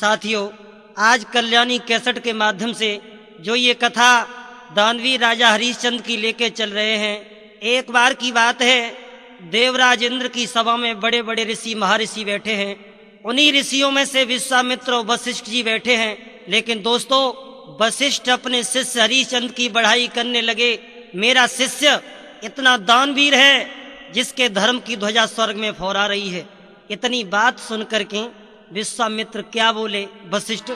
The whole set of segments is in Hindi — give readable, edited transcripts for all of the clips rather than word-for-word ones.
साथियों, आज कल्याणी कैसेट के माध्यम से जो ये कथा दानवी राजा हरिश्चंद्र की लेके चल रहे हैं, एक बार की बात है, देवराज इंद्र की सभा में बड़े बड़े ऋषि महर्षि बैठे हैं। उन्हीं ऋषियों में से विश्वामित्र और वशिष्ठ जी बैठे हैं। लेकिन दोस्तों, वशिष्ठ अपने शिष्य हरिश्चंद्र की बढ़ाई करने लगे। मेरा शिष्य इतना दानवीर है जिसके धर्म की ध्वजा स्वर्ग में फहरा रही है। इतनी बात सुन करके विश्वामित्र क्या बोले, वशिष्ठ,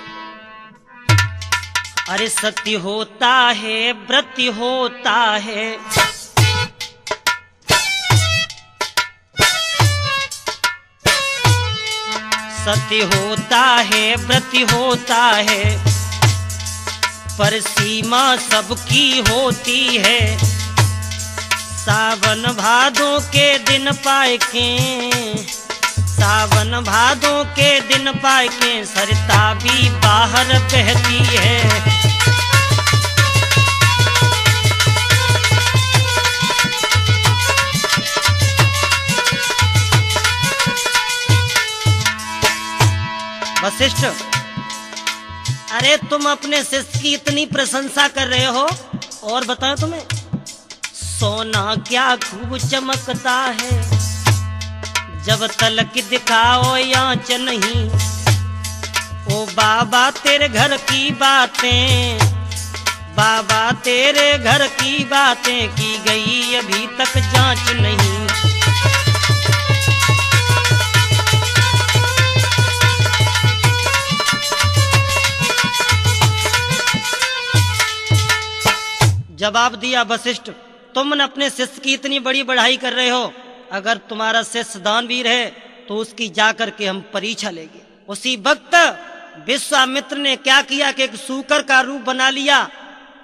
अरे सत्य होता है, व्रत होता है, सत्य होता है, व्रत होता है, पर सीमा सबकी होती है। सावन भादों के दिन पाए के, सावन भादों के दिन पाए के, सरिता भी बाहर बहती है। वशिष्ठ, अरे तुम अपने शिष्य की इतनी प्रशंसा कर रहे हो, और बताओ तुम्हें सोना क्या खूब चमकता है, जब तलक दिखाओ यांच नहीं। ओ बाबा तेरे घर की बातें, बाबा तेरे घर की बातें की गई अभी तक जांच नहीं। जवाब दिया वशिष्ठ, तुम अपने शिष्य की इतनी बड़ी बढ़ाई कर रहे हो, अगर तुम्हारा शिष्य दानवीर है तो उसकी जाकर के हम परीक्षा लेंगे। उसी वक्त विश्वामित्र ने क्या किया कि एक सूकर का रूप बना लिया,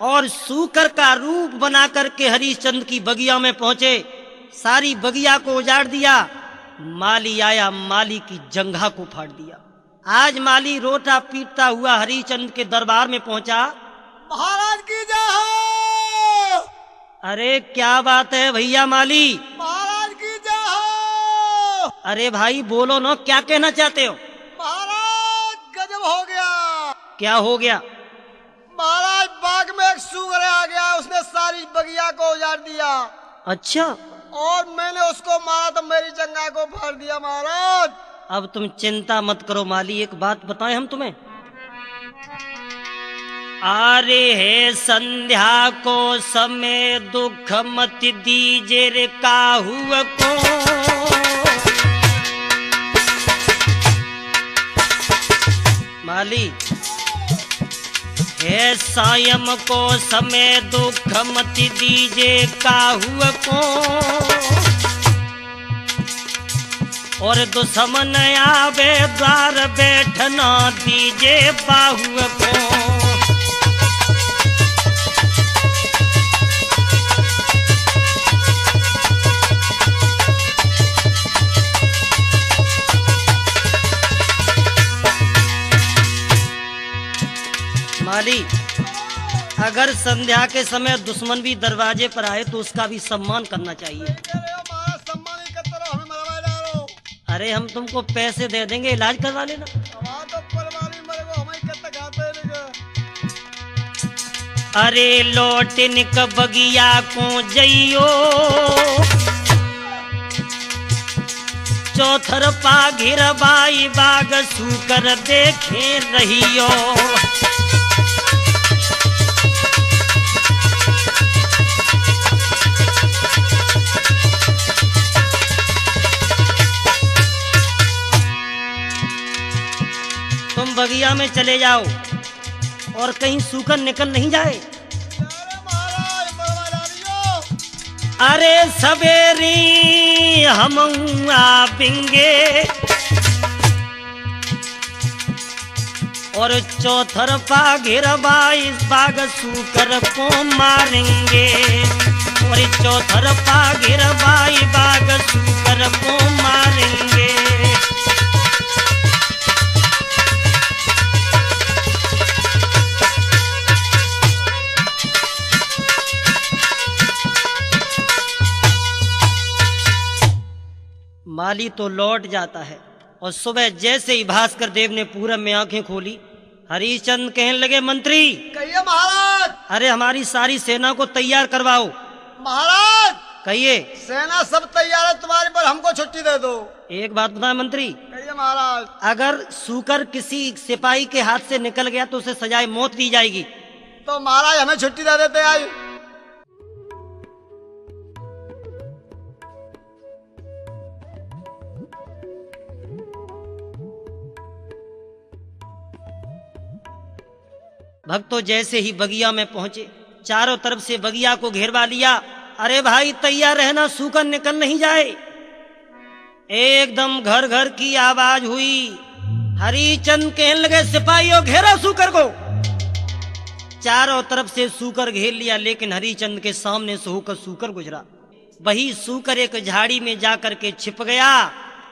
और सूकर का रूप बना करके हरिश्चंद्र की बगिया में पहुंचे। सारी बगिया को उजाड़ दिया। माली आया, माली की जंघा को फाड़ दिया। आज माली रोता पीटता हुआ हरिश्चंद्र के दरबार में पहुंचा। महाराज की जय हो। अरे क्या बात है भैया माली, महाराज की जय हो। अरे भाई बोलो ना, क्या कहना चाहते हो? महाराज गजब हो गया। क्या हो गया? महाराज बाग में एक सूअर आ गया, उसने सारी बगिया को उजाड़ दिया। अच्छा, और मैंने उसको मारा तो मेरी जंघा को फाड़ दिया महाराज। अब तुम चिंता मत करो माली, एक बात बताएं हम तुम्हें। अरे हे संध्या को समय दुख मत दीजे रे काहुआ को, माली हे सायम को समय दुख मत दीजे काहुआ को, और दुश्मन आवे द्वार बैठना दीजे बाहुआ को। माली, अगर संध्या के समय दुश्मन भी दरवाजे पर आए तो उसका भी सम्मान करना चाहिए। अरे हम तुमको पैसे दे देंगे, इलाज करवा लेना। अरे लौटिन क बगिया को जइयो, चौथर पा घिर बाई बाग सूकर देखे रहियो। तुम बगिया में चले जाओ और कहीं सूकर निकल नहीं जाए। अरे सवेरी हम आवेंगे, और चौथर पा घिरवा इस बाग सूकर को मारेंगे, और चौथर पा घिरवा इस बाग सूकर को मारेंगे। माली तो लौट जाता है। और सुबह जैसे ही भास्कर देव ने पूरब में आंखें खोली, हरिश्चंद्र कहने लगे, मंत्री कहिए महाराज। अरे हमारी सारी सेना को तैयार करवाओ। महाराज कहिए। सेना सब तैयार है तुम्हारी, पर हमको छुट्टी दे दो। एक बात बताए मंत्री, कहिए महाराज। अगर सूकर किसी सिपाही के हाथ से निकल गया तो उसे सजाए मौत दी जाएगी। तो महाराज हमें छुट्टी दे देते आज। भक्तों जैसे ही बगिया में पहुंचे, चारों तरफ से बगिया को घेरवा लिया। अरे भाई तैयार रहना, सूकर निकल नहीं जाए। एकदम घर घर की आवाज हुई। हरिचंद कहने लगे, सिपाहियों घेरो सूकर को। चारों तरफ से सूकर घेर लिया, लेकिन हरिचंद के सामने से होकर सूकर गुजरा। वही सूकर एक झाड़ी में जाकर के छिप गया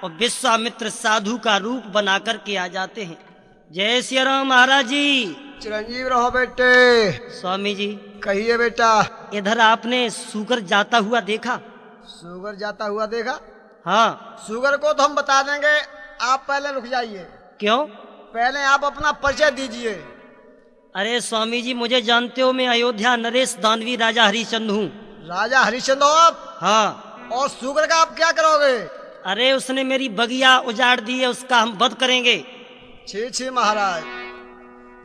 और विश्वामित्र साधु का रूप बना करके आ जाते हैं। जय श्री राम महाराज जी। चिरंजीव रहो बेटे। स्वामी जी कहिए बेटा। इधर आपने सूकर जाता हुआ देखा? सुगर जाता हुआ देखा? हाँ। सुगर को तो हम बता देंगे, आप पहले रुक जाइए। क्यों? पहले आप अपना परिचय दीजिए। अरे स्वामी जी मुझे जानते हो, मैं अयोध्या नरेश दानवी राजा हरिश्चंद्र हूँ। राजा हरिश्चंद्र हो आप? हाँ। और सुगर का आप क्या करोगे? अरे उसने मेरी बगिया उजाड़ दी है, उसका हम वध करेंगे। छी छी महाराज,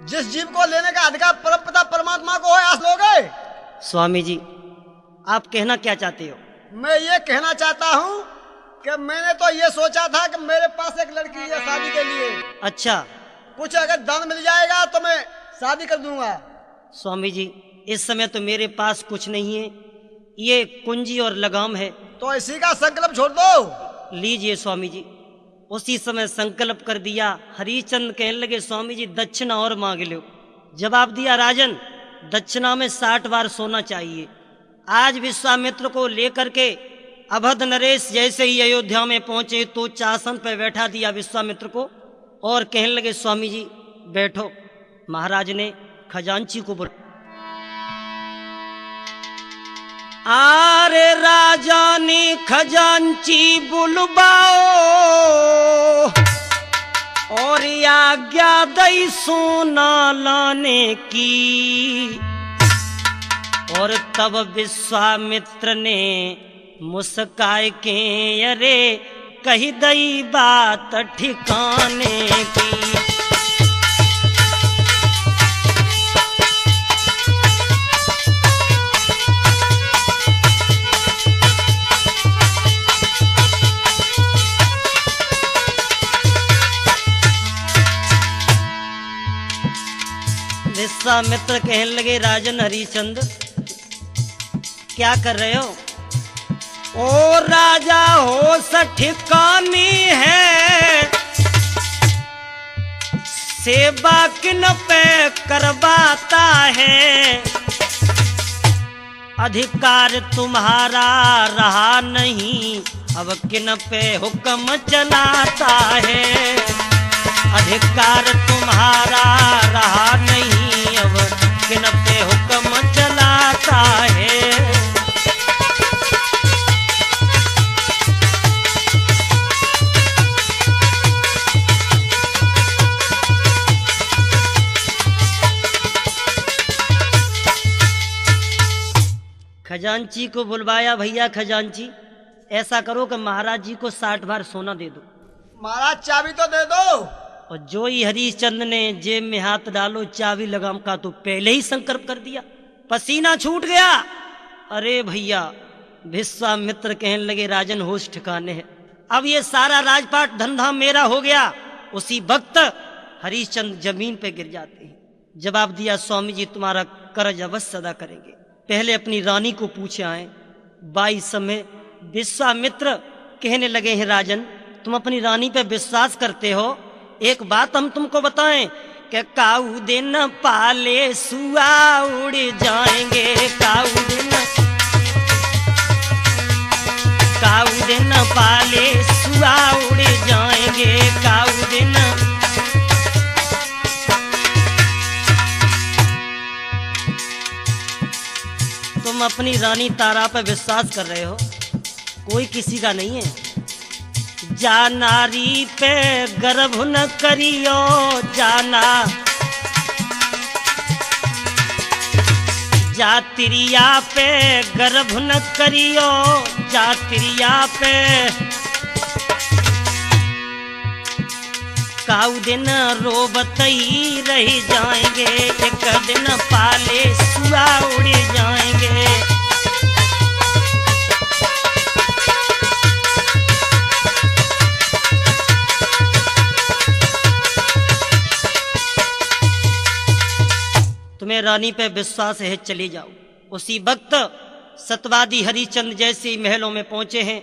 जिस जीव को लेने का अधिकार परमपिता परमात्मा को है, आज लोगे? स्वामी जी आप कहना क्या चाहते हो? मैं ये कहना चाहता हूँ कि मैंने तो ये सोचा था कि मेरे पास एक लड़की है शादी के लिए। अच्छा। कुछ अगर दान मिल जाएगा तो मैं शादी कर दूंगा। स्वामी जी इस समय तो मेरे पास कुछ नहीं है, ये कुंजी और लगाम है। तो इसी का संकल्प छोड़ दो। लीजिए स्वामी जी। उसी समय संकल्प कर दिया। हरिचंद कहने लगे, स्वामी जी दक्षिणा और मांग लो। जवाब दिया, राजन दक्षिणा में 60 बार सोना चाहिए। आज विश्वामित्र को लेकर के अवध नरेश जैसे ही अयोध्या में पहुंचे तो चासन पर बैठा दिया विश्वामित्र को और कहने लगे, स्वामी जी बैठो। महाराज ने खजांची को बुलाया। आरे राजा ने खजांची बुलवाओ और आज्ञा दई सोना लाने की। और तब विश्वामित्र ने मुस्काए के अरे कही दई बात ठिकाने की। विश्वामित्र कहने लगे, राजन हरिश्चंद्र क्या कर रहे हो? ओ राजा हो ठिकानी है, सेवा किन पे करवाता है। अधिकार तुम्हारा रहा नहीं, अब किन पे हुक्म चलाता है। अधिकार तुम्हारा रहा नहीं, अब किन पे हुक्म चलाता है। खजांची को बुलवाया। भैया खजांची ऐसा करो कि महाराज जी को 60 बार सोना दे दो। महाराज चाबी तो दे दो। और जो ही हरिश्चंद्र ने जेब में हाथ डालो चाबी लगाम का तो पहले ही संकल्प कर दिया, पसीना छूट गया। अरे भैया विश्वामित्र कहने लगे, राजन होश ठिकाने है, अब ये सारा राजपाट धंधा मेरा हो गया। उसी वक्त हरिश्चंद्र जमीन पे गिर जाते हैं। जवाब दिया, स्वामी जी तुम्हारा कर्ज अवश्य अदा करेंगे, पहले अपनी रानी को पूछे आए। 22 समय विश्वामित्र कहने लगे हैं, राजन तुम अपनी रानी पे विश्वास करते हो? एक बात हम तुमको बताएं कि काऊ दिन पाले सुआ उड़ जाएंगे। काऊ दिन पाले सुआ उड़ जाएंगे। काऊ दिन तुम अपनी रानी तारा पर विश्वास कर रहे हो, कोई किसी का नहीं है, जा नारी पे गर्भ न करियो जाना, जातिरिया पे गर्भ न करियो जातिरिया पे, काऊ दिन रोबतई रह जाएंगे, एक दिन पाले सुआ उड़ जाएंगे। तुम्हें रानी पे विश्वास है, चले जाओ। उसी वक्त सतवादी हरिचंद जैसे ही महलों में पहुंचे हैं।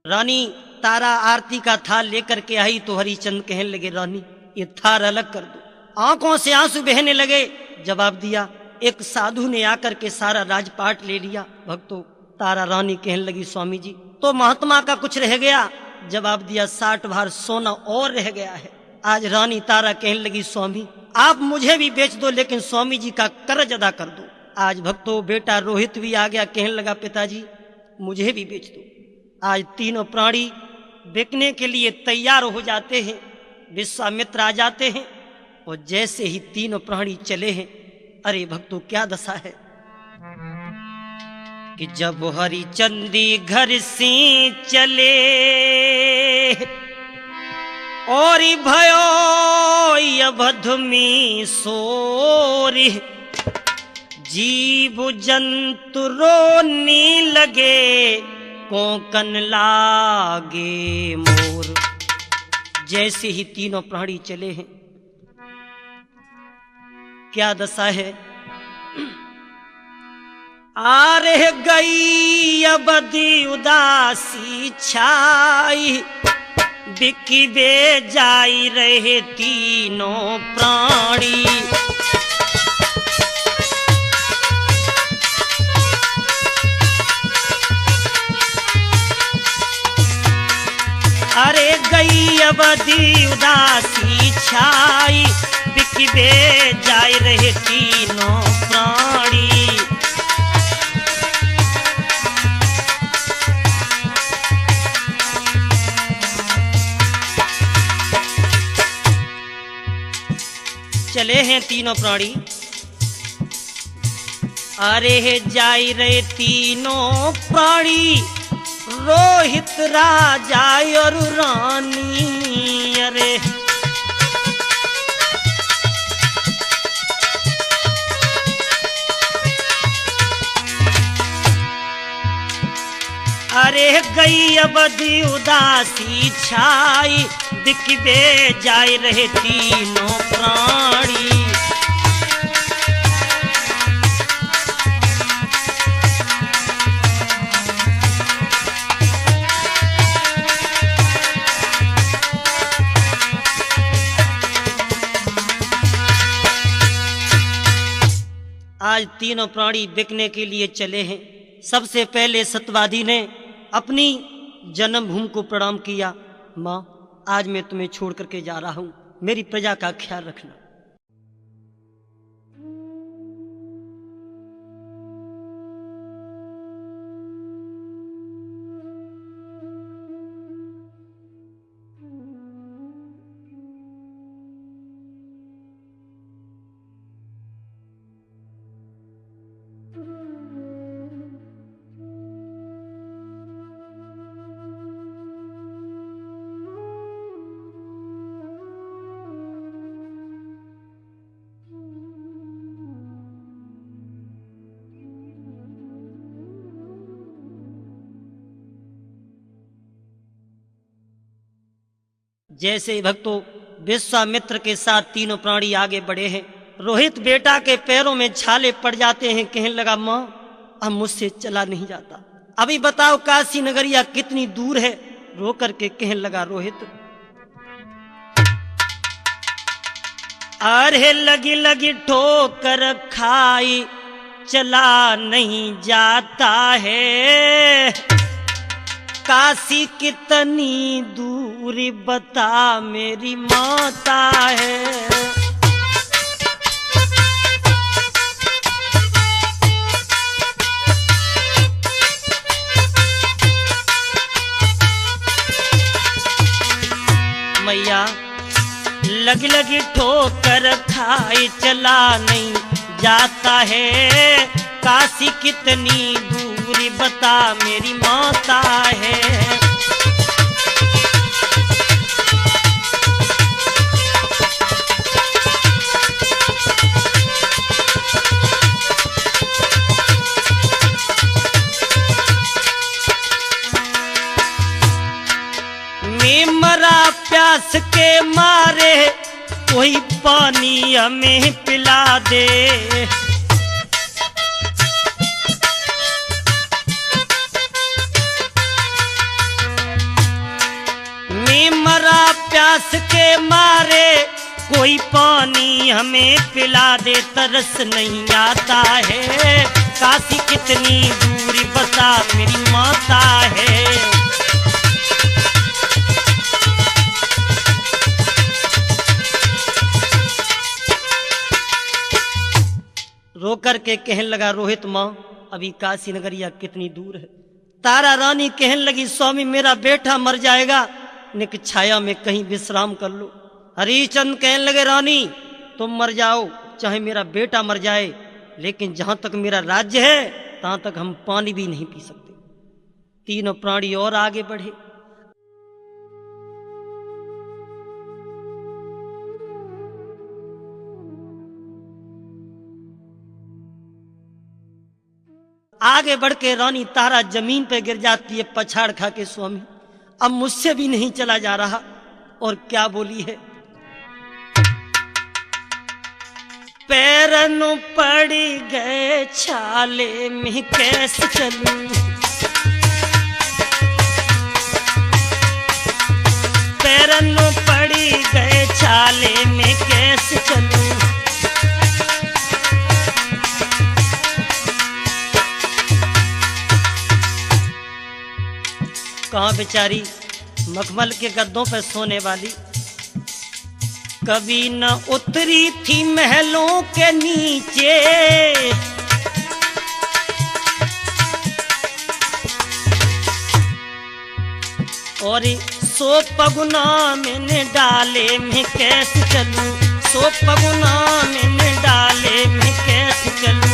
रानी तारा आरती का थाल लेकर के आई तो हरिचंद कहने लगे, रानी ये थाल अलग कर दो। आंखों से आंसू बहने लगे। जवाब दिया, एक साधु ने आकर के सारा राजपाट ले लिया। भक्तों, तारा रानी कहने लगी, स्वामी जी तो महात्मा का कुछ रह गया। जवाब दिया, 60 भार सोना और रह गया है। आज रानी तारा कहने लगी, स्वामी आप मुझे भी बेच दो, लेकिन स्वामी जी का कर्ज अदा कर दो। आज भक्तों बेटा रोहित भी आ गया, कहने लगा, पिताजी मुझे भी बेच दो। आज तीनों प्राणी बिकने के लिए तैयार हो जाते हैं। विश्वामित्र आ जाते हैं और जैसे ही तीनों प्राणी चले हैं, अरे भक्तों क्या दशा है कि जब हरिचंदी घर से चले और भयो अवध में सोरी, जीव जंतु रोने लगे, कोंकन लागे मोर। जैसे ही तीनों प्राणी चले हैं, क्या दशा है, आ रह गई अवधि उदासी छाई, बिकी बे जाई रहे तीनों प्राणी। अरे गई अवधि उदासी छाई, बिकबे जाए रहे तीनों प्राणी। चले हैं तीनों प्राणी, अरे जाई रहे तीनों प्राणी, रोहित राजा और रानी। अरे अरे गई अवधि उदासी छाई, दिखबे जाए रहे तीनों प्राणी। आज तीनों प्राणी बिकने के लिए चले हैं। सबसे पहले सत्यवादी ने अपनी जन्मभूमि को प्रणाम किया। माँ, आज मैं तुम्हें छोड़ करके जा रहा हूँ, मेरी प्रजा का ख्याल रखना। जैसे ही भक्तों विश्वामित्र के साथ तीनों प्राणी आगे बढ़े हैं, रोहित बेटा के पैरों में छाले पड़ जाते हैं। कहने लगा, माँ अब मुझसे चला नहीं जाता, अभी बताओ काशी नगरिया कितनी दूर है। रो करके कहने लगा, रोहित अरे लगी लगी ठोकर खाई, चला नहीं जाता है। काशी कितनी दूरी बता मेरी माता है। मैया लगी लगी ठोकर खाई चला नहीं जाता है। काशी कितनी दूरी बता मेरी माता है। मैं मरा प्यास के मारे कोई पानी हमें पिला दे। मैं मरा प्यास के मारे कोई पानी हमें पिला दे। तरस नहीं आता है। काशी कितनी दूरी बता मेरी माता है। रो करके कहने लगा रोहित माँ अभी काशी नगरिया कितनी दूर है। तारा रानी कहने लगी स्वामी मेरा बेटा मर जाएगा, निक छाया में कहीं विश्राम कर लो। हरिश्चंद्र कहने लगे रानी तुम मर जाओ चाहे मेरा बेटा मर जाए, लेकिन जहां तक मेरा राज्य है तहां तक हम पानी भी नहीं पी सकते। तीनों प्राणी और आगे बढ़े। आगे बढ़ के रानी तारा जमीन पे गिर जाती है पछाड़ खा के स्वामी अब मुझसे भी नहीं चला जा रहा। और क्या बोली है, पैरनों पड़ी गए छाले में कैसे चलूं। पैरनों पड़ी गए छाले में कैसे चलूं। कहाँ बेचारी मखमल के गद्दों पे सोने वाली, कभी न उतरी थी महलों के नीचे। और सो पगुना मैंने डाले में कैसे चलूं। सो पगुना मैंने डाले में कैसे चलूं।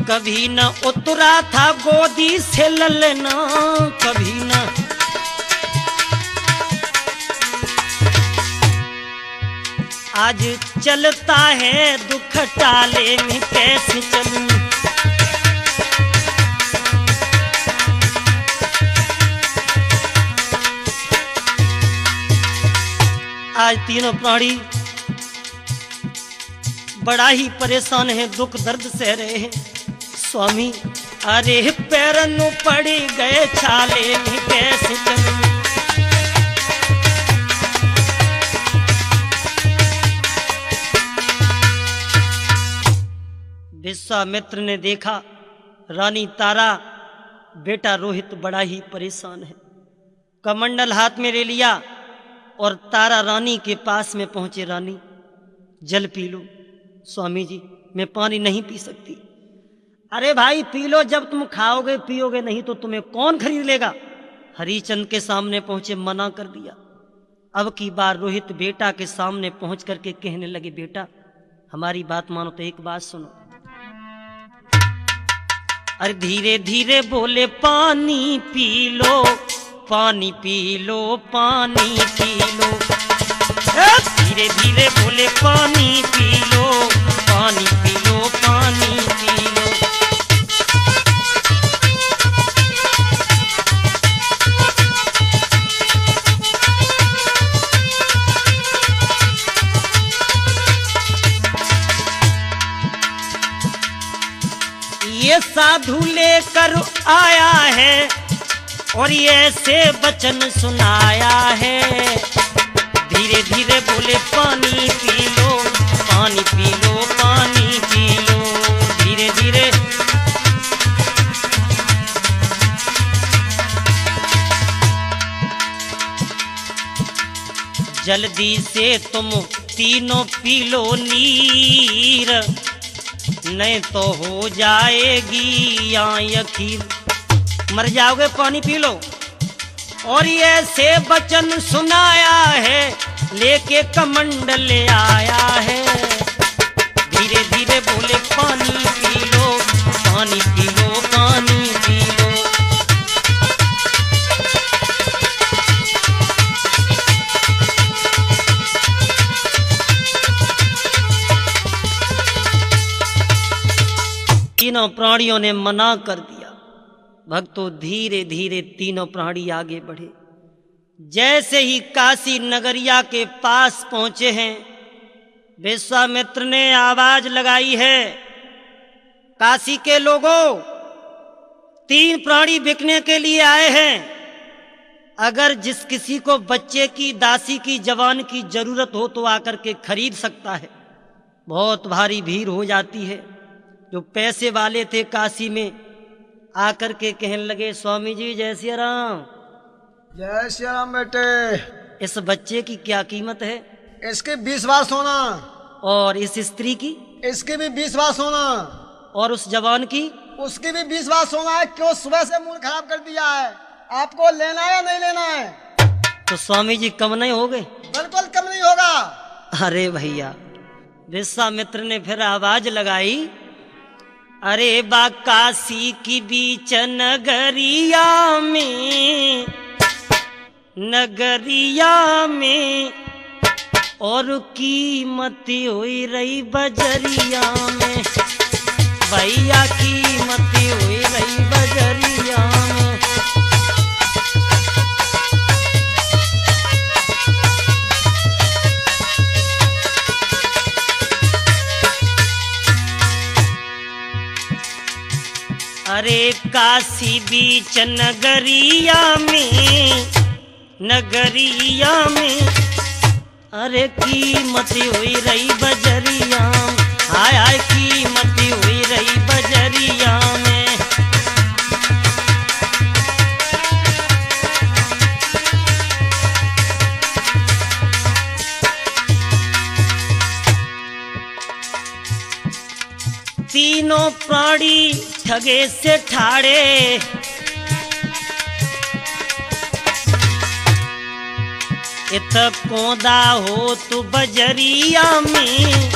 कभी न उतरा था गोदी से ललना, कभी न आज चलता है दुख टाले में कैसे चलूं। आज तीनों प्राणी बड़ा ही परेशान है, दुख दर्द सह रहे हैं। स्वामी अरे पैरनों पड़ी गए छाले में कैसे चलूं। विश्वामित्र ने देखा रानी तारा बेटा रोहित बड़ा ही परेशान है, कमंडल हाथ में ले लिया और तारा रानी के पास में पहुंचे। रानी जल पी लो। स्वामी जी मैं पानी नहीं पी सकती। अरे भाई पी लो, जब तुम खाओगे पियोगे, नहीं तो तुम्हें कौन खरीद लेगा। हरिश्चंद्र के सामने पहुंचे, मना कर दिया। अब की बार रोहित बेटा के सामने पहुंच करके कहने लगे बेटा हमारी बात मानो तो एक बात सुनो। अरे धीरे धीरे बोले पानी पी लो, पानी पी लो, पानी पी लो। धीरे धीरे बोले पानी पी लो, पानी पी लो, पानी पी लो। ये साधु लेकर आया है और ये ऐसे वचन सुनाया है। धीरे धीरे बोले पानी पी लो, पानी पी लो, पानी पी लो, धीरे धीरे। जल्दी से तुम तीनों पी लो नीर, नहीं तो हो जाएगी यहाँ खीर, मर जाओगे, पानी पी लो। और ये ऐसे वचन सुनाया है, लेके कमंडल आया है। धीरे धीरे बोले पानी पी लो, पानी पी लो, पानी पी लो। तीनों प्राणियों ने मना कर दिया। भक्तों, धीरे धीरे तीनों प्राणी आगे बढ़े। जैसे ही काशी नगरिया के पास पहुंचे हैं, विश्वामित्र ने आवाज लगाई है, काशी के लोगों, 3 प्राणी बिकने के लिए आए हैं। अगर जिस किसी को बच्चे की, दासी की, जवान की जरूरत हो तो आकर के खरीद सकता है। बहुत भारी भीड़ हो जाती है। जो पैसे वाले थे काशी में, आकर के कहने लगे, स्वामी जी जय श्री राम। जय श्री राम बेटे। इस बच्चे की क्या कीमत है? इसके 20 बार सोना। और इस स्त्री की? इसकी भी 20 बार सोना। और उस जवान की? उसकी भी 20 बार सोना है। क्यों सुबह से मूड खराब कर दिया है? आपको लेना है या नहीं लेना है? तो स्वामी जी कम नहीं हो गए? बिल्कुल कम नहीं होगा। अरे भैया, विश्वामित्र ने फिर आवाज लगाई, अरे बा काशी की बीच नगरिया में, नगरिया में, और कीमत हुई रही बजरिया में, भैया कीमत हुई रही बजरिया में। अरे काशी बीच नगरिया में, नगरिया में, अरे कीमत हुई रही बजरिया में, हाय हाय कीमत हुई रही बजरिया में। तीनों प्राणी ठगे से ठाड़े, इत कोदा हो तू बजरिया में,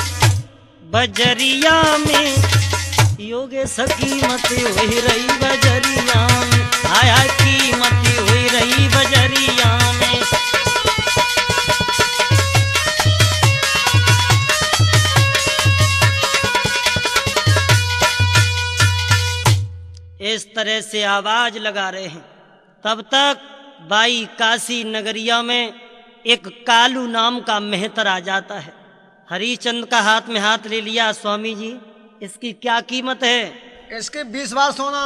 बजरिया में, योगे सकीमत हुई रही बजरिया में, हाय हाय कीमत हुई रही बजरिया में। इस तरह से आवाज लगा रहे हैं। तब तक बाई काशी नगरिया में एक कालू नाम का मेहतर आ जाता है। हरिश्चंद्र का हाथ में हाथ ले लिया, स्वामी जी इसकी क्या कीमत है? इसके 20 बार सोना।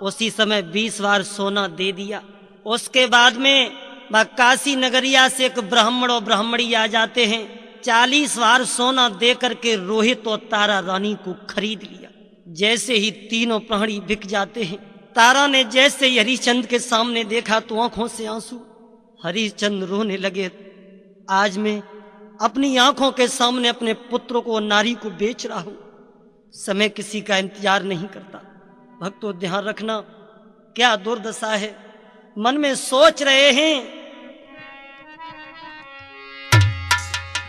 उसी समय 20 बार सोना दे दिया। उसके बाद में काशी नगरिया से एक ब्राह्मण और ब्राह्मणी आ जाते हैं। 40 बार सोना दे करके रोहित और तारा रानी को खरीद लिया। जैसे ही तीनों प्राणी बिक जाते हैं, तारा ने जैसे ही हरिश्चंद्र के सामने देखा तो आंखों से आंसू। हरिश्चंद्र रोने लगे, आज मैं अपनी आंखों के सामने अपने पुत्र को, नारी को बेच रहा हूं। समय किसी का इंतजार नहीं करता। भक्तों ध्यान रखना, क्या दुर्दशा है। मन में सोच रहे हैं,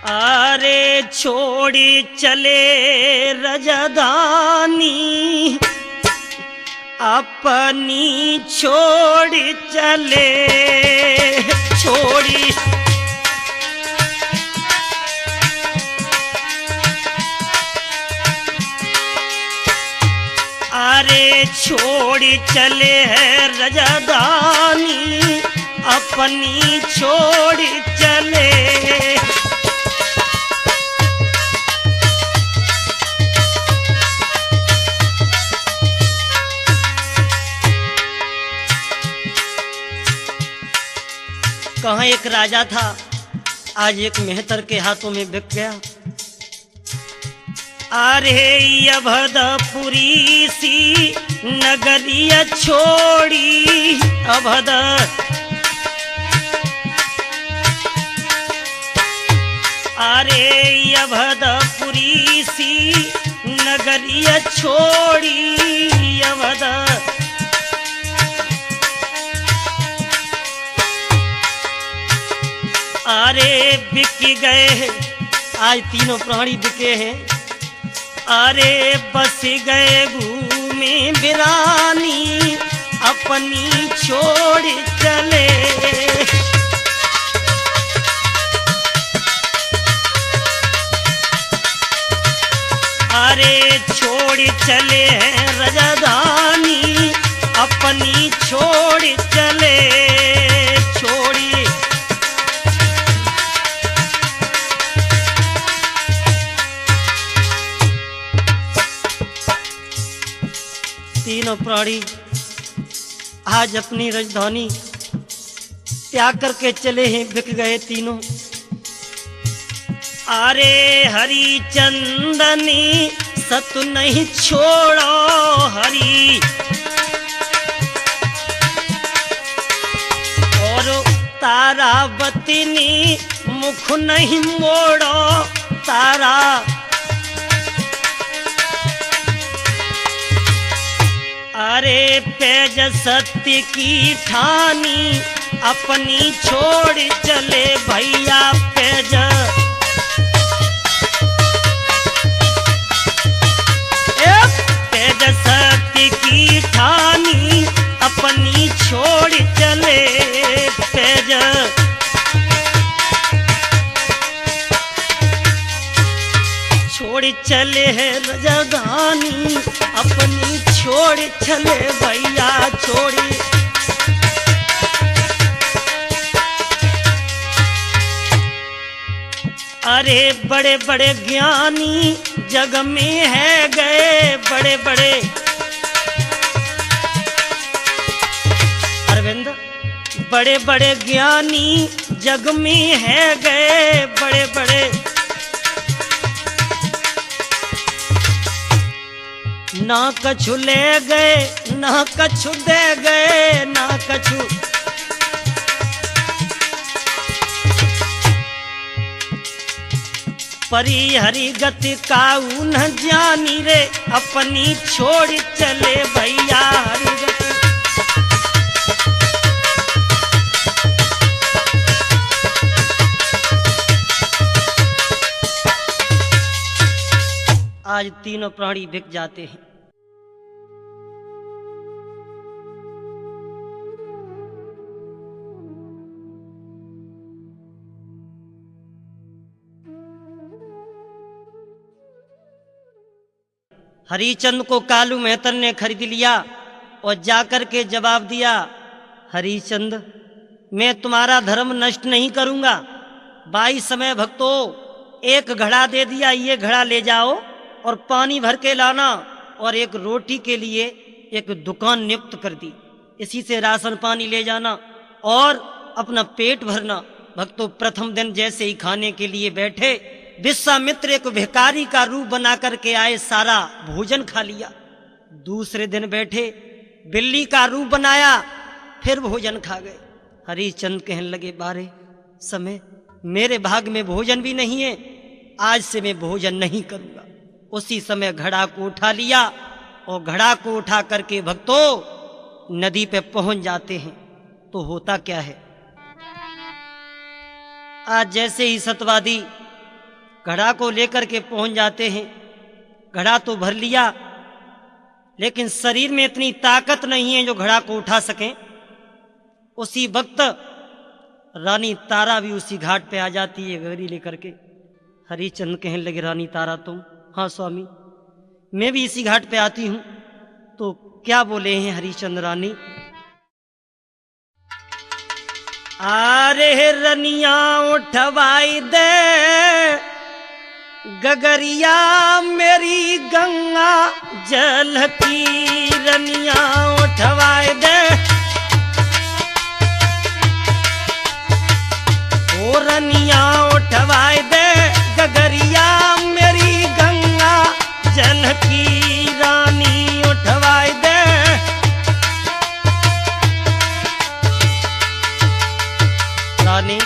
अरे छोड़ी चले रजधानी, अपनी छोड़ी चले, छोड़ी अरे छोड़ी चले है रजधानी, अपनी छोड़ी चले। कहाँ एक राजा था, आज एक मेहतर के हाथों में बिक गया। अरे अभदपुरी सी नगरिया छोड़ी, अभद अरे अभदपुरी सी नगरिया छोड़ी, अभद अरे बिक गए। आज तीनों प्राणी बिके हैं। अरे बस गए घूमे बिरानी, अपनी छोड़ चले। अरे छोड़ चले राजधानी, अपनी छोड़ चले। छोड़ी तीनों प्राणी आज अपनी राजधानी त्याग करके चले हैं, बिक गए तीनों। अरे हरिचंदनी सत नहीं छोड़ो हरि, और तारावती मुख नहीं मोड़ो तारा। अरे पेज सत्य की ठानी, अपनी छोड़ चले भैया पेज। पेज सत्य की ठानी, अपनी छोड़ चले पेज। छोड़ चले है राजधानी, अपनी छोड़ चले भैया छोड़ी। अरे बड़े बड़े ज्ञानी जग में है गए, बड़े बड़े अरविंद, बड़े बड़े ज्ञानी जग में है गए, बड़े बड़े। ना कछु ले गए, ना कछु दे गए, ना कछु। परी हरि गति काऊ न जानी रे, अपनी छोड़ चले भैया हरि गति। आज तीनों प्राणी बिक जाते हैं। हरिचंद को कालू मेहतर ने खरीद लिया और जाकर के जवाब दिया, हरिचंद मैं तुम्हारा धर्म नष्ट नहीं करूंगा। 22 समय भक्तों एक घड़ा दे दिया, ये घड़ा ले जाओ और पानी भर के लाना, और एक रोटी के लिए एक दुकान नियुक्त कर दी, इसी से राशन पानी ले जाना और अपना पेट भरना। भक्तों प्रथम दिन जैसे ही खाने के लिए बैठे, विश्वामित्र एक भिखारी का रूप बना करके आए, सारा भोजन खा लिया। दूसरे दिन बैठे, बिल्ली का रूप बनाया, फिर भोजन खा गए। हरिचंद कहने लगे, बारे समय मेरे भाग में भोजन भी नहीं है, आज से मैं भोजन नहीं करूंगा। उसी समय घड़ा को उठा लिया और घड़ा को उठा करके भक्तों नदी पे पहुंच जाते हैं। तो होता क्या है, आज जैसे ही सतवादी घड़ा को लेकर के पहुंच जाते हैं, घड़ा तो भर लिया लेकिन शरीर में इतनी ताकत नहीं है जो घड़ा को उठा सकें। उसी वक्त रानी तारा भी उसी घाट पे आ जाती है गगरी लेकर के। हरिचंद कहने लगे, रानी तारा तुम? हाँ स्वामी, मैं भी इसी घाट पे आती हूं। तो क्या बोले हैं हरिचंद रानी? आरे रनिया उठवाई दे गगरिया मेरी गंगा जल की, रनिया उठवाई दे। और रनिया उठवाए दे गगरिया मेरी गंगा जल की रानी उठवाए दे। रानी,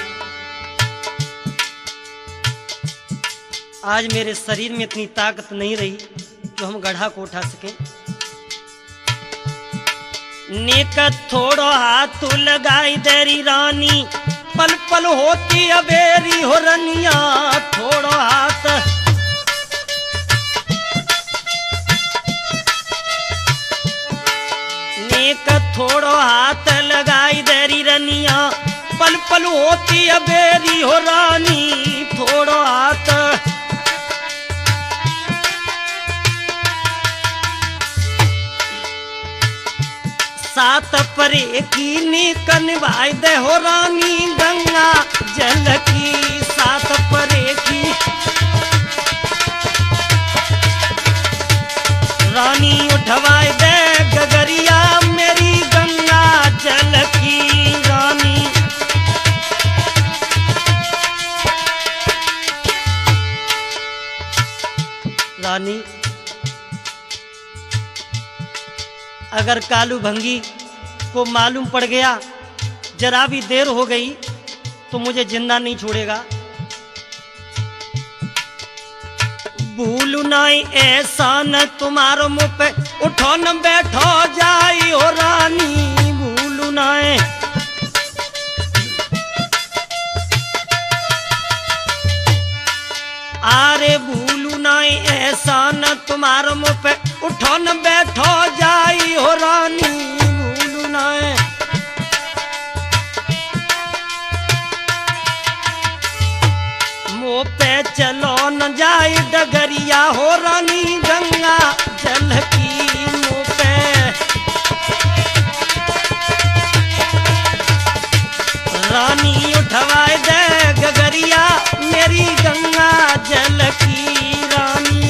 आज मेरे शरीर में इतनी ताकत नहीं रही जो हम गढ़ा को उठा सके। नेक थोड़ो हाथ लगाई देरी रानी, पल पल होती अबेरी हो रनिया थोड़ो हाथ। नेक थोड़ो हाथ लगाई देरी रनिया, पल पल होती अबेरी हो रानी थोड़ो हाथ। सात परे की नीकन भाई दे हो रानी गंगा जल की। सात परे की रानी उठवाए दे गगरिया मेरी गंगा जल की रानी। रानी, अगर कालू भंगी को मालूम पड़ गया जरा भी देर हो गई तो मुझे जिंदा नहीं छोड़ेगा। भूलू नहीं ऐसा न तुम्हारो मुँह पे उठो न बैठो जाई हो रानी। भूलू नहीं आरे भूलू नहीं ऐसा न तुम्हारो मुँह पे उठो न बैठो जाई हो रानी। भूलू नहीं मुँह पे चलो न जाई डगरिया हो रानी गंगा जल की। मुँह पे रानी उठवाए दे गगरिया मेरी गंगा जल की रानी।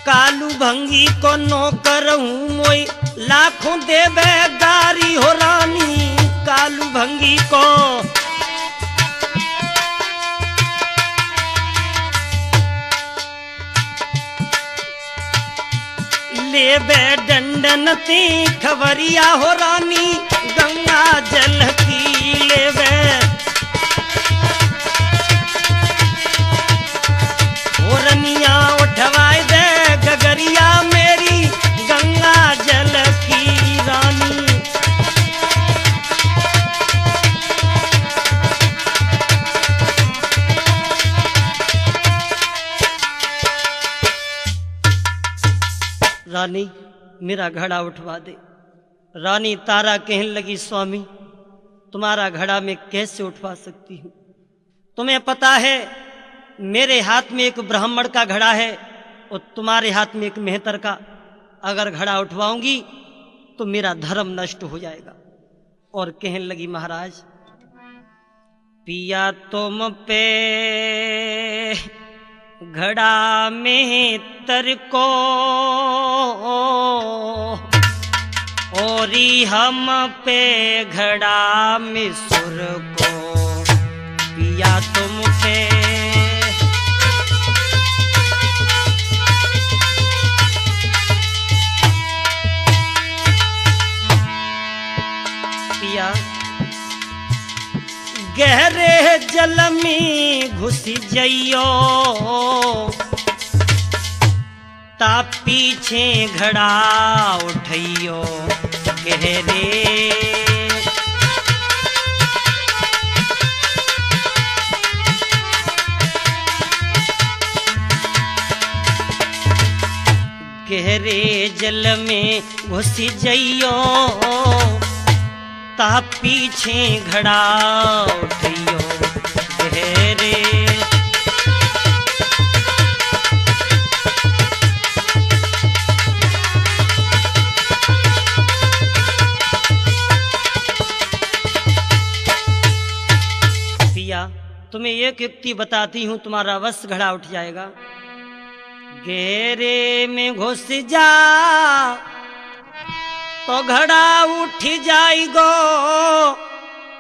कालू भंगी को नौकर हूँ मोई लाखों देवे गारी हो रानी। कालू भंगी को लेबे डंडन ती खबरिया हो रानी गंगा जल की लेबे। हो रनिया उठवाए दे गगरिया मेरी गंगा जल की रानी। रानी, मेरा घड़ा उठवा दे। रानी तारा कहने लगी, स्वामी तुम्हारा घड़ा मैं कैसे उठवा सकती हूँ? तुम्हें पता है मेरे हाथ में एक ब्राह्मण का घड़ा है और तुम्हारे हाथ में एक मेहतर का। अगर घड़ा उठवाऊंगी तो मेरा धर्म नष्ट हो जाएगा। और कहने लगी, महाराज पिया तुम पे घड़ा में तर को और हम पे घड़ा में सुर को। पिया तुम पे पिया गहरे जल में घुस जइयो ता पीछे घड़ा उठइयो गहरे। गहरे जल में घुस जइयो ता पीछे घड़ा उठियो गहरे। पिया तुम्हें एक युक्ति बताती हूँ, तुम्हारा वश घड़ा उठ जाएगा। गहरे में घुस जा तो घड़ा उठ जाएगो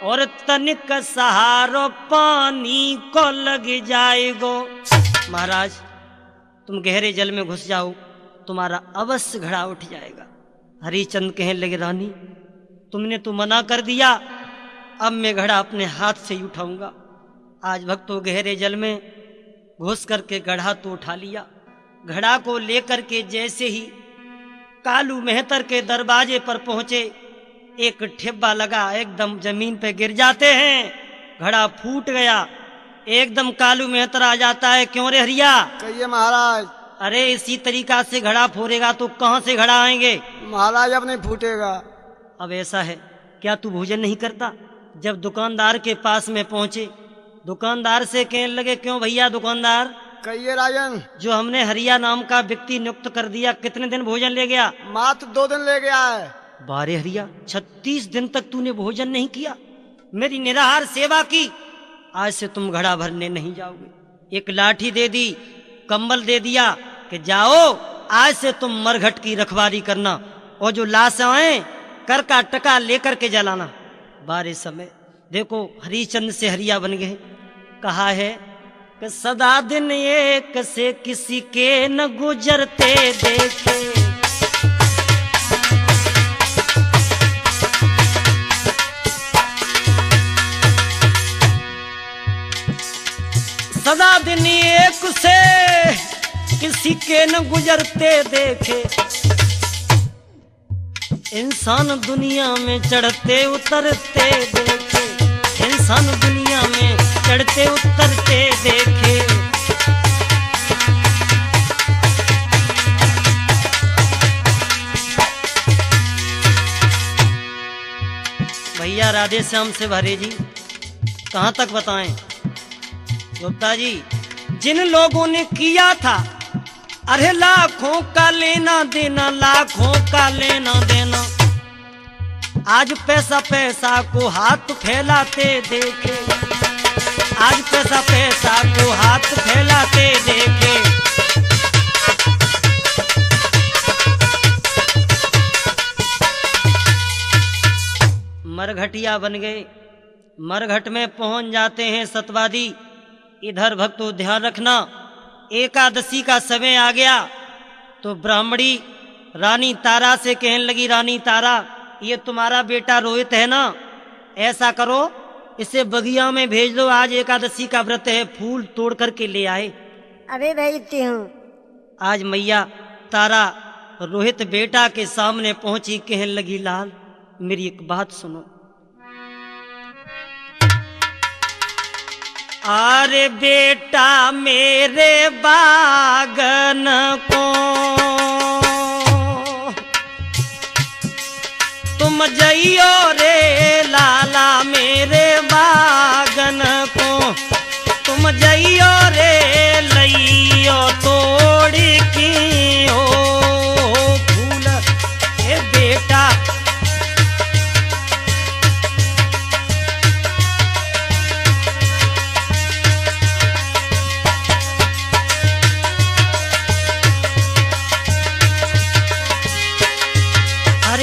और तनिक सहारो पानी को लग जाएगो। महाराज तुम गहरे जल में घुस जाओ, तुम्हारा अवश्य घड़ा उठ जाएगा। हरिचंद कहने लगे रानी तुमने तो मना कर दिया, अब मैं घड़ा अपने हाथ से ही उठाऊंगा। आज भक्तों गहरे जल में घुस करके घड़ा तो उठा लिया। घड़ा को लेकर के जैसे ही कालू मेहतर के दरवाजे पर पहुंचे, एक ठेबा लगा, एकदम जमीन पे गिर जाते हैं। घड़ा फूट गया, एकदम कालू मेहतर आ जाता है। क्यों रे हरिया? कहिए महाराज। अरे इसी तरीका से घड़ा फोड़ेगा तो कहाँ से घड़ा आएंगे? महाराज अब नहीं फूटेगा। अब ऐसा है, क्या तू भोजन नहीं करता? जब दुकानदार के पास में पहुंचे, दुकानदार से कहने लगे क्यों भैया दुकानदार? कहिए राजन। जो हमने हरिया नाम का व्यक्ति नियुक्त कर दिया, कितने दिन भोजन ले गया? मात्र 2 दिन ले गया है। बारे हरिया 36 दिन तक तूने भोजन नहीं किया, मेरी निराहार सेवा की, आज से तुम घड़ा भरने नहीं जाओगे। एक लाठी दे दी, कंबल दे दिया कि जाओ आज से तुम मरघट की रखवाली करना, और जो लाश आए कर का टका लेकर के जलाना। बारे समय देखो हरिचंद से हरिया बन गए। कहा है कि सदा दिन एक से किसी के न गुजरते देखे, सदा दिन एक से किसी के न गुजरते देखे। इंसान दुनिया में चढ़ते उतरते देखे, इंसान दुनिया में चढ़ते उतरते देखे। भैया राधे श्याम से भरे जी कहाँ तक बताएं? गुप्ता जी जिन लोगों ने किया था, अरे लाखों का लेना देना, लाखों का लेना देना, आज पैसा पैसा को हाथ फैलाते देखे, आज पैसा पैसा को हाथ फैलाते देखे। मरघटिया बन गए, मरघट में पहुंच जाते हैं सतवादी। इधर भक्तों ध्यान रखना, एकादशी का समय आ गया तो ब्राह्मणी रानी तारा से कहने लगी रानी तारा ये तुम्हारा बेटा रोहित है ना, ऐसा करो इसे बगिया में भेज दो, आज एकादशी का व्रत है, फूल तोड़ करके ले आए। अरे भेजती हूँ। आज मैया तारा रोहित बेटा के सामने पहुंची, कहने लगी लाल मेरी एक बात सुनो। अरे बेटा मेरे बागन को तुम जइयो रे लाला, मेरे बागन को तुम जइयो रे लइयो तोड़ की ओ फूल। ए बेटा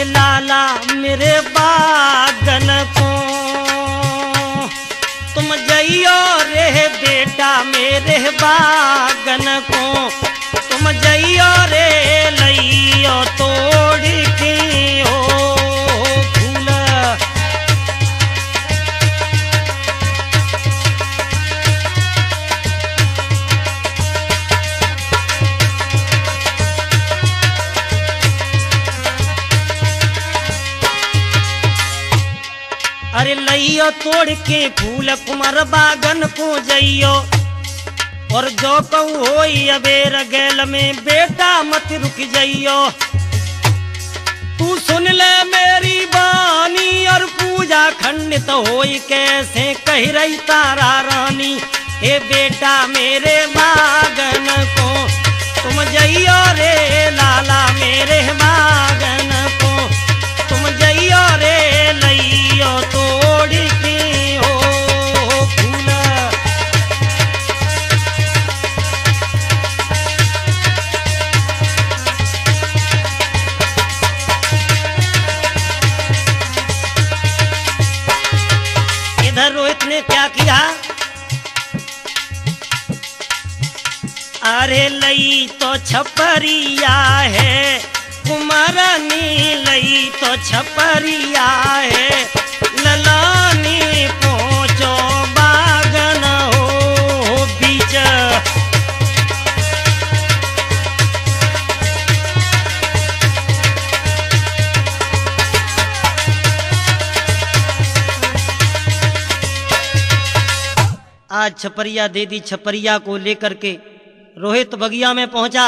लाला मेरे बागन को तुम जइयो रे बेटा, मेरे बागन को तुम जइयो रे लइयो तोड़ के ओ फूल। अरे लइयो तोड़ के फूल कुमार बागन को जइयो, और जो कहूँ होई अबेर गैल में बेटा मत रुक जइयो। तू सुन ले मेरी बानी और पूजा खंडित होई कैसे कह रही तारा रानी। ए बेटा मेरे बागन को तुम जइयो रे लाला, मेरे बागन को तुम जइयो रे लइयो तोड़ के ओ फूल। अरे लई तो छपरिया है कुमारनी, लई तो छपरिया है ललानी पहुँचो बागन हो बीच। आज छपरिया दे दी, छपरिया को लेकर के रोहित बगिया में पहुंचा।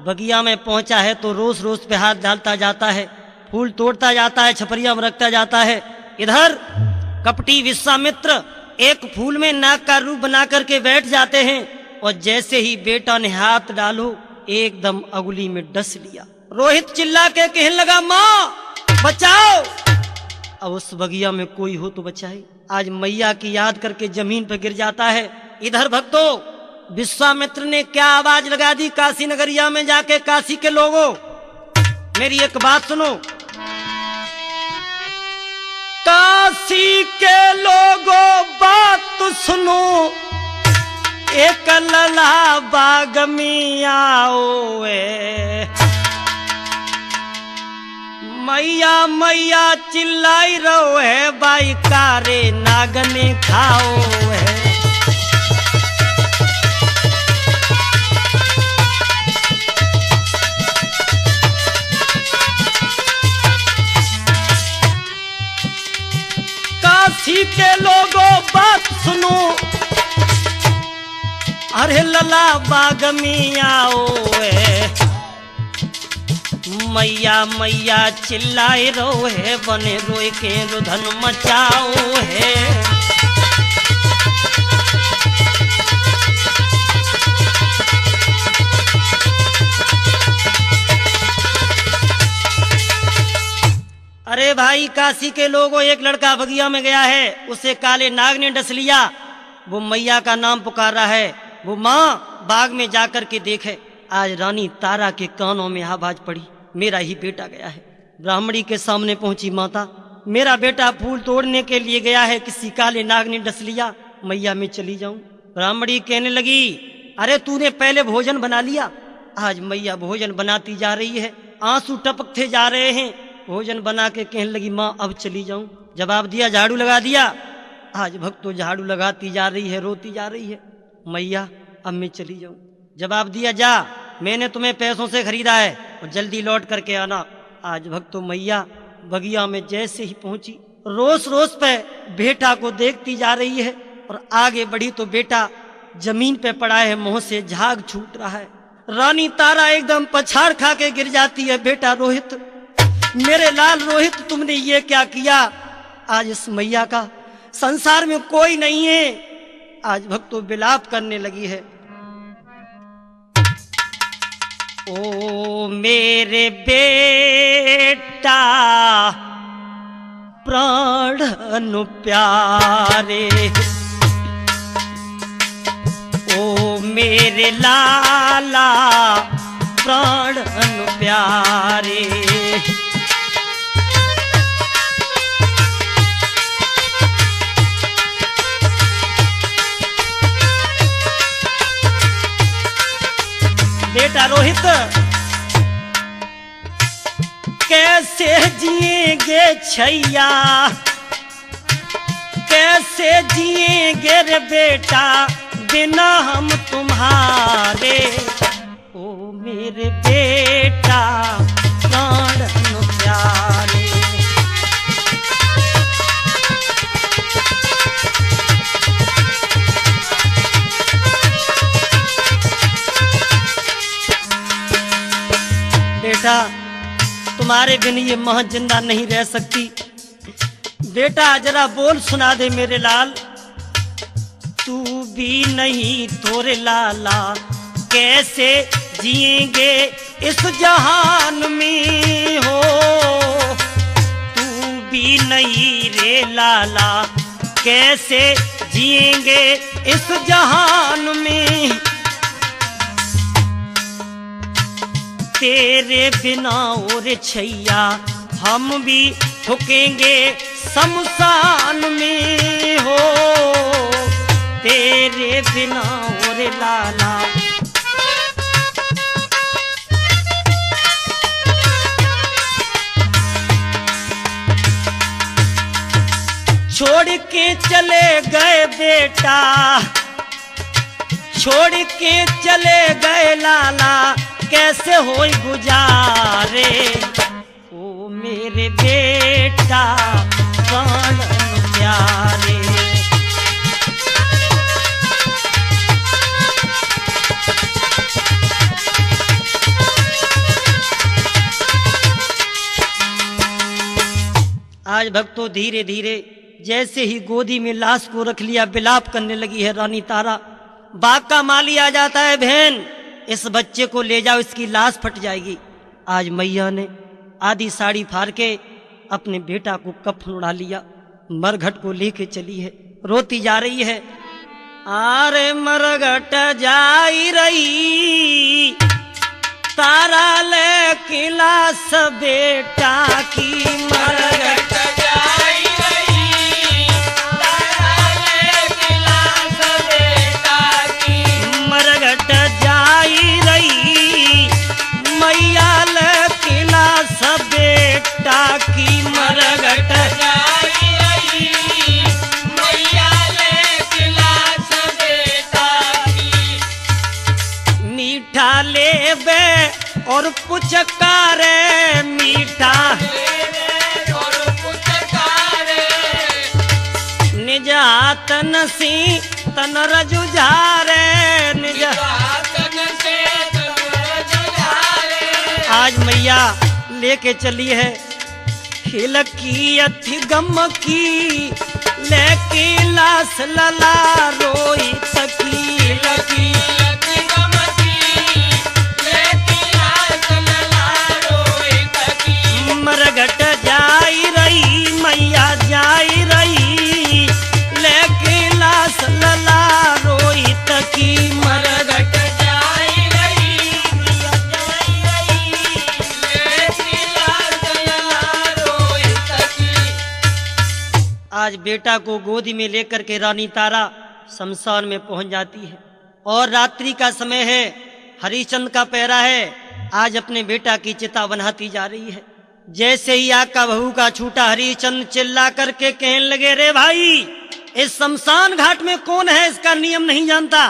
बगिया में पहुंचा है तो रोज रोज पे हाथ डालता जाता है, फूल तोड़ता जाता है, छपरिया में रखता जाता है। इधर कपटी विश्वामित्र एक फूल में नाग का रूप बना करके बैठ जाते हैं और जैसे ही बेटा ने हाथ डालो एकदम अगुली में डस लिया। रोहित चिल्ला के कहने लगा माँ बचाओ। अब उस बगिया में कोई हो तो बचाए। आज मैया की याद करके जमीन पर गिर जाता है। इधर भक्तों विश्वामित्र ने क्या आवाज लगा दी काशी नगरिया में जाके, काशी के लोगों मेरी एक बात सुनो। काशी के लोगों बात तो सुनो, एक लला बाग में आओ मैया मैया चिल्लाई रहो है बाई कारे नागने खाओ है। काशी के लोगों बात सुनो, अरे लला बाग में आओ है मैया मैया चिल्लाए रो है बने रोए के रुधन मचाओ है। अरे भाई काशी के लोगों एक लड़का बगिया में गया है, उसे काले नाग ने डस लिया। वो मैया का नाम पुकार रहा है। वो माँ बाग में जाकर के देखे। आज रानी तारा के कानों में आवाज पड़ी मेरा ही बेटा गया है। ब्राह्मणी के सामने पहुंची माता, मेरा बेटा फूल तोड़ने के लिए गया है, किसी काले नाग ने डस लिया, मैया मैं चली जाऊं। ब्राह्मणी कहने लगी अरे तूने पहले भोजन बना लिया। आज मैया भोजन बनाती जा रही है, आंसू टपकते जा रहे हैं। भोजन बना के कहने लगी माँ अब चली जाऊं। जवाब दिया झाड़ू लगा दिया। आज भक्तों झाड़ू लगाती जा रही है, रोती जा रही है, मैया अब मैं चली जाऊं। जवाब दिया जा मैंने तुम्हें पैसों से खरीदा है और जल्दी लौट करके आना। आज भक्तों मैया बगिया में जैसे ही पहुंची रोज रोज पे बेटा को देखती जा रही है और आगे बढ़ी तो बेटा जमीन पे पड़ा है, मुंह से झाग छूट रहा है। रानी तारा एकदम पछाड़ खा के गिर जाती है। बेटा रोहित, मेरे लाल रोहित, तुमने ये क्या किया? आज इस मैया का संसार में कोई नहीं है। आज भक्तों विलाप करने लगी है। ओ मेरे बेटा प्राण अनु प्यारे, ओ मेरे लाला प्राण अनु प्यारे। बेटा रोहित कैसे जिएंगे छैया, कैसे जिएंगे रे बेटा बिना हम तुम्हारे। ओ मेरे बेटा प्राण प्यारे। बेटा तुम्हारे बिन ये मां जिंदा नहीं रह सकती। बेटा जरा बोल सुना दे मेरे लाल, तू भी नहीं तोरे लाला कैसे जिएंगे इस जहान में हो। तू भी नहीं रे लाला कैसे जिएंगे इस जहान में। तेरे बिना और छैया हम भी ठुकेंगे शमशान में हो। तेरे बिना और लाला छोड़ के चले गए बेटा, छोड़ के चले गए लाला, कैसे होई गुजारे। ओ मेरे बेटा प्राण प्यारे। आज भक्तों धीरे धीरे जैसे ही गोदी में लाश को रख लिया, विलाप करने लगी है रानी तारा। बाग का माली आ जाता है, बहन इस बच्चे को ले जाओ, इसकी लाश फट जाएगी। आज मैया ने आधी साड़ी फाड़ के अपने बेटा को कफन उड़ा लिया, मरघट को लेके चली है, रोती जा रही है। आरे मरघट जाई रही तारा ले के लाश बेटा की, मरघट जाई रही तारा ले के लाश बेटा की, मरघट जाई रही मैया ले के लाश बेटा की, मरघट जाई रही मैया ले के लाश बेटा की। मीठा लेबे और पुचकारे, मीठा और पुचकारे, निज हाथन सी तन रजुझारे, निज हाथन से तन रजुझारे। आज मैया लेके चली है हिलकी अथी गम की, लेके लाश लला रोई सकी, हिलकी मरघट जाई रही मैया जाई रही, लेके लाश लला रोई तकी, मरघट जाई रही मैया जाई रही, लेके लाश लला रोई तकी। आज बेटा को गोदी में लेकर के रानी तारा शमशान में पहुंच जाती है और रात्रि का समय है, हरिश्चंद्र का पहरा है। आज अपने बेटा की चिता बनाती जा रही है। जैसे ही आग का बहू का छूटा, हरिश्चंद्र चिल्ला करके कहने लगे, रे भाई इस शमशान घाट में कौन है, इसका नियम नहीं जानता,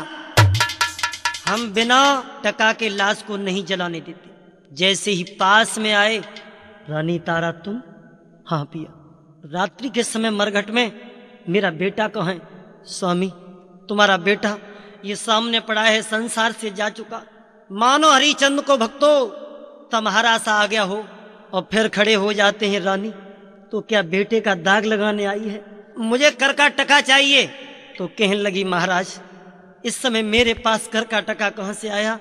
हम बिना टका के लाश को नहीं जलाने देते। जैसे ही पास में आए, रानी तारा तुम? हाँ पिया, रात्रि के समय मरघट में मेरा बेटा कहाँ है? स्वामी तुम्हारा बेटा ये सामने पड़ा है, संसार से जा चुका। मानो हरिश्चंद्र को भक्तों तुम्हारा सा आ गया हो और फिर खड़े हो जाते हैं। रानी तो क्या बेटे का दाग लगाने आई है? मुझे कर का टका चाहिए। तो कहने लगी, महाराज इस समय मेरे पास कर का टका कहाँ से आया?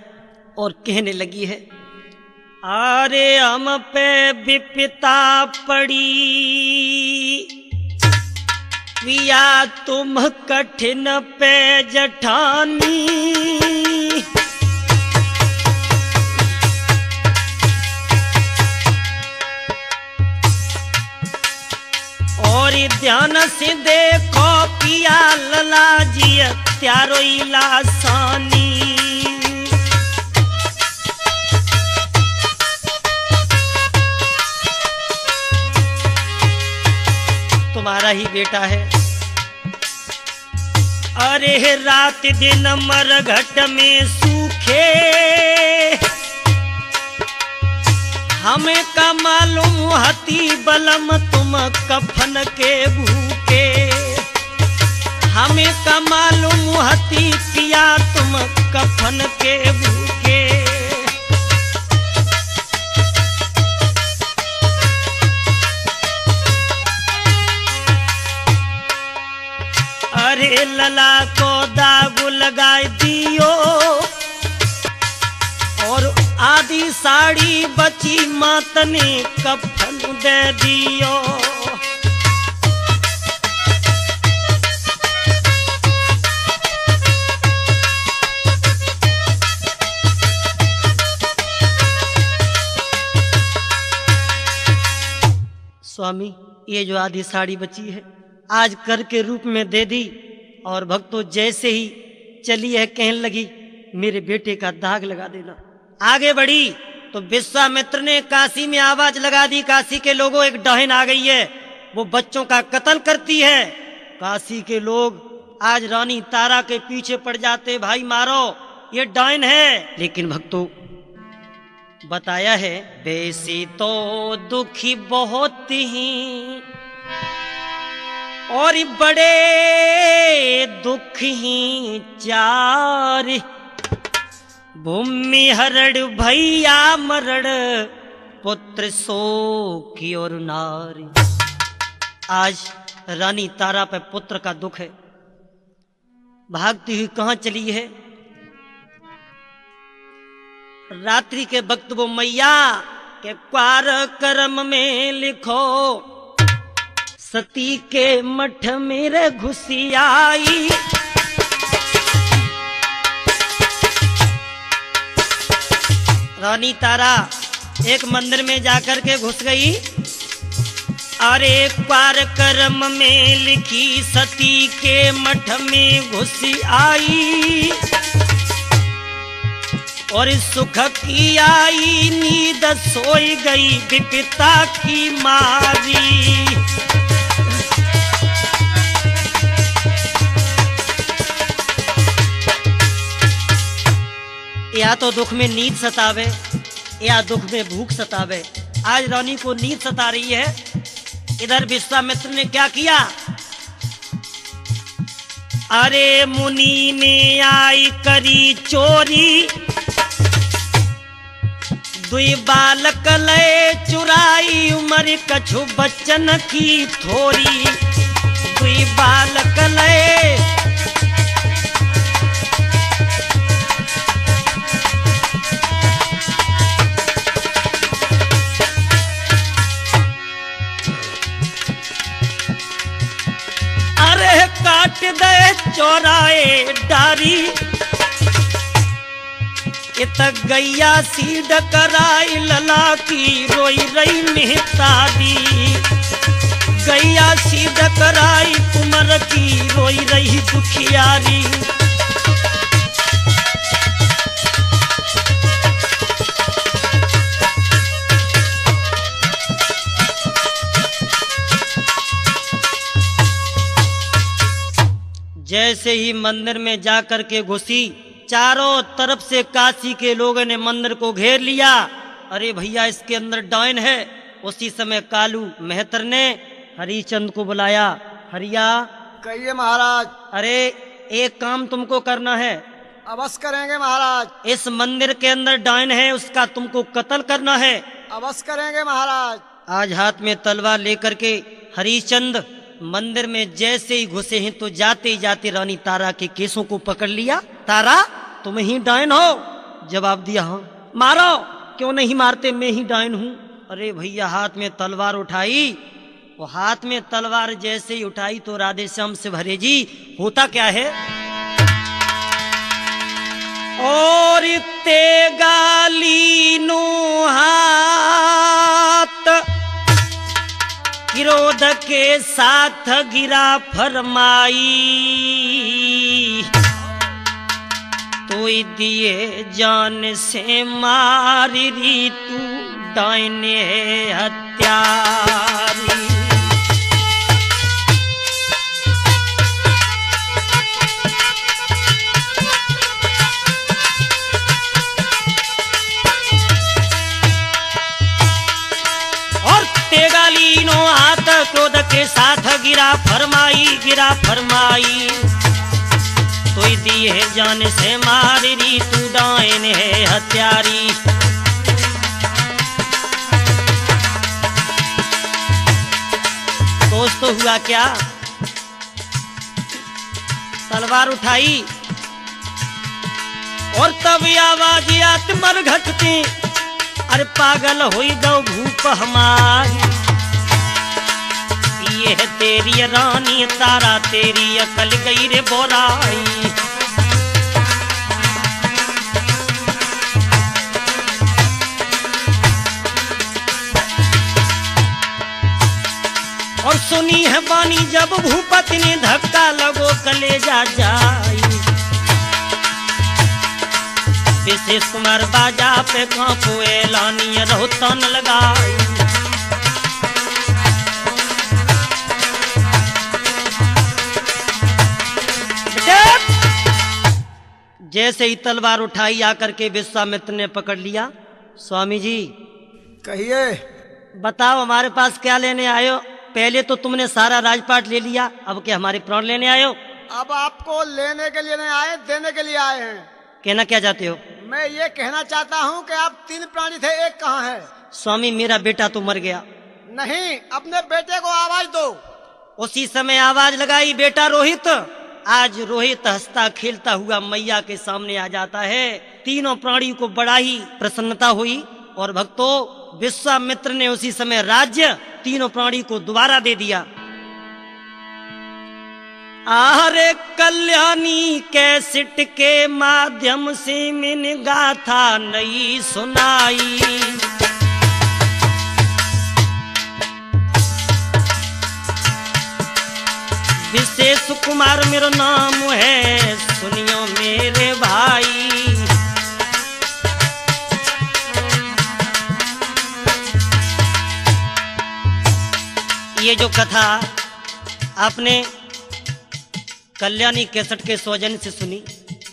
और कहने लगी है, अरे हम पे विपता पड़ी पिया तुम कठिन पे जठानी, और ध्यान से देखो पिया लला जी त्यारो लासानी। तुम्हारा ही बेटा है। अरे रात दिन मरघट में सूखे, हमें का मालूम हती बलम तुम कफन के भूखे, हमें का मालूम हती पिया तुम कफन के भूखे। अरे लला को दाग लगा दियो और आधी साड़ी बची मात ने कफन दे दियो। स्वामी ये जो आधी साड़ी बची है आज कर के रूप में दे दी। और भक्तों जैसे ही चली है कहने लगी, मेरे बेटे का दाग लगा देना। आगे बढ़ी तो विश्वामित्र ने काशी में आवाज लगा दी, काशी के लोगों एक डहन आ गई है, वो बच्चों का कत्ल करती है। काशी के लोग आज रानी तारा के पीछे पड़ जाते, भाई मारो, ये डायन है। लेकिन भक्तों, बताया है वैसे तो दुखी बहुत ही और बड़े दुख ही चार, भूमि हरड़ भैया मरड़ पुत्र शोक और नारी। आज रानी तारा पे पुत्र का दुख है, भागती हुई कहां चली है। रात्रि के वक्त वो मैया के क्वार कर्म में लिखो, सती के मठ मेरे घुसी आई। रानी तारा एक मंदिर में जाकर के घुस गई। अरे क्वार कर्म में लिखी सती के मठ में घुसी आई, और सुख की आई नींद सोई गई विपता की मारी। या तो दुख में नींद सतावे या दुख में भूख सतावे। आज रानी को नींद सता रही है। इधर विश्वामित्र ने क्या किया? अरे मुनि ने आई करी चोरी, दुई बालक ले चुराई, उमर कछु बच्चन की थोरी। दुई बालक ले काट दे चौराए डारी, इत गैया सी डकराई लला की रोई रही मेहतारी। गैया सी डकराई कुमर की रोई रही दुखियारी। जैसे ही मंदिर में जाकर के घुसी, चारों तरफ से काशी के लोगों ने मंदिर को घेर लिया। अरे भैया, इसके अंदर डायन है। उसी समय कालू मेहतर ने हरिचंद को बुलाया। हरिया, कहिए महाराज। अरे एक काम तुमको करना है। अवश्य करेंगे महाराज। इस मंदिर के अंदर डायन है, उसका तुमको कत्ल करना है। अवश्य करेंगे महाराज। आज हाथ में तलवार लेकर के हरिचंद मंदिर में जैसे ही घुसे हैं तो जाते ही जाते रानी तारा के केसों को पकड़ लिया। तारा, तुम ही डायन हो? जवाब दिया, हाँ। मारो। क्यों नहीं मारते, मैं ही डायन हूं। अरे भैया, हाथ में तलवार उठाई। वो हाथ में तलवार जैसे ही उठाई तो राधे श्याम से भरे जी, होता क्या है? और तेगाली नो हाथ क्रोध के साथ गिरा फरमाई, तो दिए जान से मारी तू डायन है हत्यारी। तेगालीनो हाथ क्रोध के साथ गिरा फरमाई, गिरा फरमाई, तो दी है जान से मारी तू डायन है हत्यारी। दोस्तों, हुआ क्या? तलवार उठाई और तब आवाज आत्मर घटती, अरे पागल होई गौ भूप हमारी। ये है तेरी रानी तारा, तेरी अकल गई रे बोराई। और सुनी है बानी जब भूपति ने, धक्का लगो कलेजा जाई। विशेष कुमार बाजा पे कांपो एलानी रोहतन लगाई। जैसे ही तलवार उठाई आकर के विश्वामित्र ने पकड़ लिया। स्वामी जी कहिए। बताओ हमारे पास क्या लेने आए हो? पहले तो तुमने सारा राजपाट ले लिया, अब क्या हमारे प्राण लेने आए हो? अब आपको लेने के लिए नहीं आए, देने के लिए आए हैं। कहना क्या चाहते हो? मैं ये कहना चाहता हूँ कि आप 3 प्राणी थे, एक कहाँ है? स्वामी मेरा बेटा तो मर गया। नहीं, अपने बेटे को आवाज दो। उसी समय आवाज लगाई, बेटा रोहित। आज रोहित हंसता खेलता हुआ मैया के सामने आ जाता है। तीनों प्राणी को बड़ा ही प्रसन्नता हुई और भक्तों विश्वामित्र ने उसी समय राज्य तीनों प्राणी को दोबारा दे दिया। आरे कल्याणी कैसेट के माध्यम से मैंने गाथा नई सुनाई। विशेष कुमार मेरा नाम है, सुनियो मेरे भाई। ये जो कथा आपने कल्याणी कैसेट के सौजन्य से सुनी,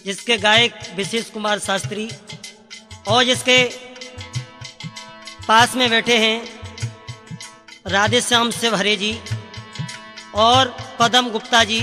जिसके गायक विशेष कुमार शास्त्री और जिसके पास में बैठे हैं राधे श्याम शिव हरे जी और पदम गुप्ता जी,